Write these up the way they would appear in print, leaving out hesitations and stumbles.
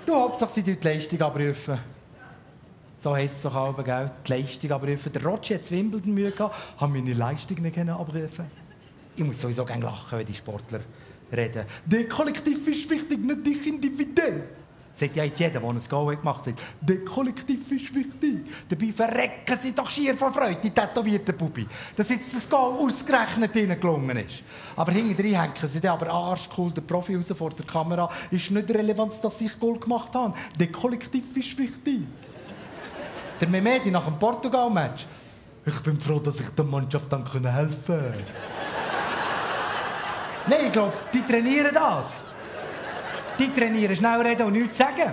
Du, Hauptsache sie die Leistung abrufen. So heisst es doch halb, gell? Die Leistung abrufen. Der Roger hat Wimbledon Mühe gehabt, hat meine Leistung nicht abrufen. Ich muss sowieso gerne lachen, wenn die Sportler reden. Der Kollektiv ist wichtig, nicht dich individuell. Sagt ja jetzt jeder, der ein Goal gemacht hat. Der Kollektiv ist wichtig. Dabei verrecken sie doch schier vor Freude, die tätowierten Bubi. Dass jetzt das Goal ausgerechnet ihnen gelungen ist. Aber hinterher hängen sie dann aber arschcool der Profi raus vor der Kamera. Ist nicht relevant, dass ich Goal gemacht habe. Der Kollektiv ist wichtig. Der Memedi nach dem Portugal-Match. Ich bin froh, dass ich der Mannschaft dann helfen konnte. Nein, ich glaube, die trainieren das. Die trainieren schnell reden und nichts sagen.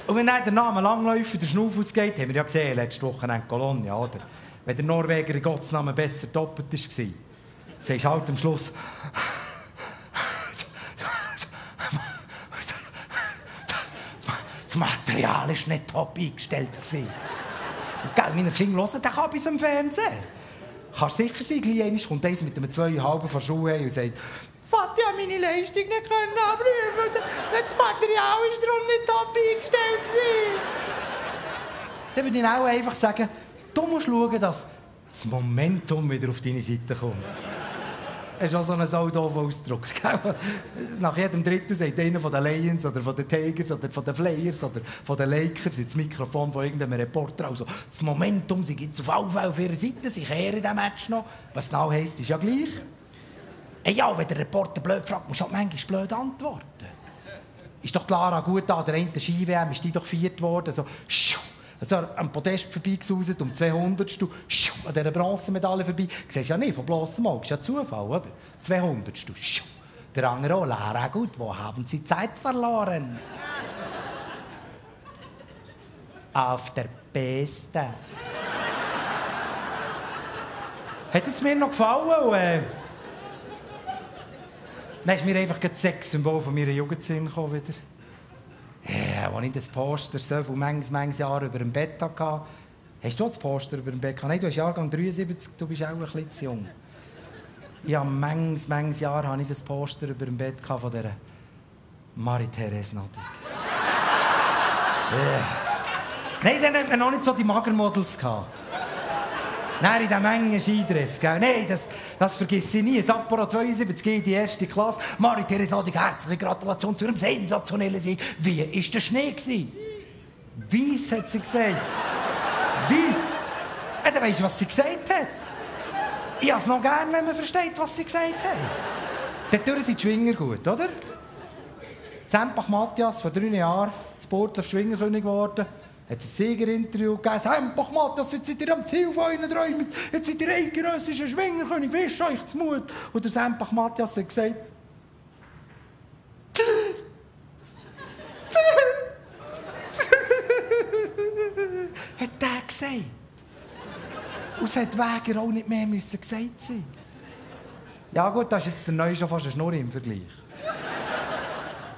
Und wenn dann der Name Langläufer der Schnuff ausgeht, haben wir ja gesehen, letzte Woche in Colonia, oder? Wenn der Norweger in Gottes Namen besser doppelt war, sagst du halt am Schluss... Das Material war nicht top eingestellt. Und meine Kinder hören den Kabis im Fernsehen. Kannst sicher sein, gleich kommt eins mit einem 2,5 von Schuhe und sagt, Vati, ich konnte meine Leistung nicht abrufen. Das Material war darum nicht top eingestellt. Dann würde ich auch einfach sagen, du musst schauen, dass das Momentum wieder auf deine Seite kommt. Das ist auch so ein saudover Ausdruck. Nach jedem Drittel sagt einer von den Lions oder von den Tigers oder von den Flyers oder von den Lakers ins Mikrofon von irgendeinem Reporter. Also, das Momentum, sie gibt es auf alle Fälle auf ihrer Seite, sie kehren diesen Match noch. Was genau heisst, ist ja gleich. Ja, wenn der Reporter blöd fragt, musst du halt manchmal blöd antworten. Ist doch Lara gut an der einen Ski-WM, ist die doch 4. worden. So, am Podest vorbeigesuset, um 200. An dieser Bronzemedaille vorbei. Du siehst ja nicht von bloßem Auge, ist ja Zufall, oder? 200. Der andere auch, Lara, gut, wo haben Sie Zeit verloren? Auf der Piste. Hat es mir noch gefallen? Dann ist mir einfach das Sexsymbol von meiner Jugend gekommen wieder. Ja, als ich das Poster so viel manches Jahre über dem Bett hatte. Hast du das Poster über dem Bett gehabt? Nein, du hast Jahrgang 73, du bist auch ein bisschen zu jung. Ja, manches Jahre hatte ich das Poster über dem Bett von dieser Marie-Therese Nadig. Nein, dann hatten wir noch nicht so die Magermodels. Nein, in diesem engen Skidress. Nein, das vergesse ich nie. Sapporo 72, die erste Klasse. Marie-Therese Nadig, herzliche Gratulation zu ihrem sensationellen Sieg. Wie war der Schnee? Weiss, hat sie gesagt. Weiss. Dann weisst du, was sie gesagt hat. Ich habe es noch gern, wenn man versteht, was sie gesagt hat. Dort sind die Schwinger gut, oder? Sempach Matthias, vor 3 Jahren, in Portland Schwingerkönig geworden. Hat ein Siegerinterview gegeben. Sempach Matthias, jetzt seid ihr am Ziel von euren Träumen. Jetzt seid ihr eidgenössischer Schwingerkönig. Wie ist euch zu Mut? Und der Sempach Matthias hat gesagt... hat der gesagt. Und es hat Wäger auch nicht mehr müssen gesagt sein. Ja gut, das ist jetzt der Neue schon fast eine Schnurr im Vergleich.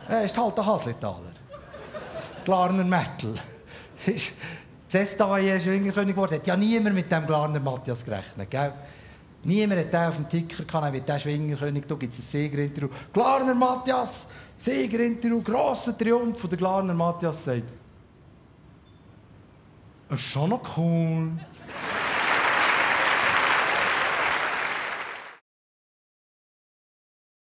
Er ist halt der Haslitaler. Glarner Mettl. Zestavayer ist Schwingerkönig geworden. Hat ja niemand mit dem Glarner Matthias gerechnet, gell? Niemand hat den auf dem Ticker gehabt, wird der Schwingerkönig. Da gibt es ein Siegerinterview. Glarner Matthias, Siegerinterview, grosser Triumph. Und der Glarner Matthias sagt, das ist schon noch cool.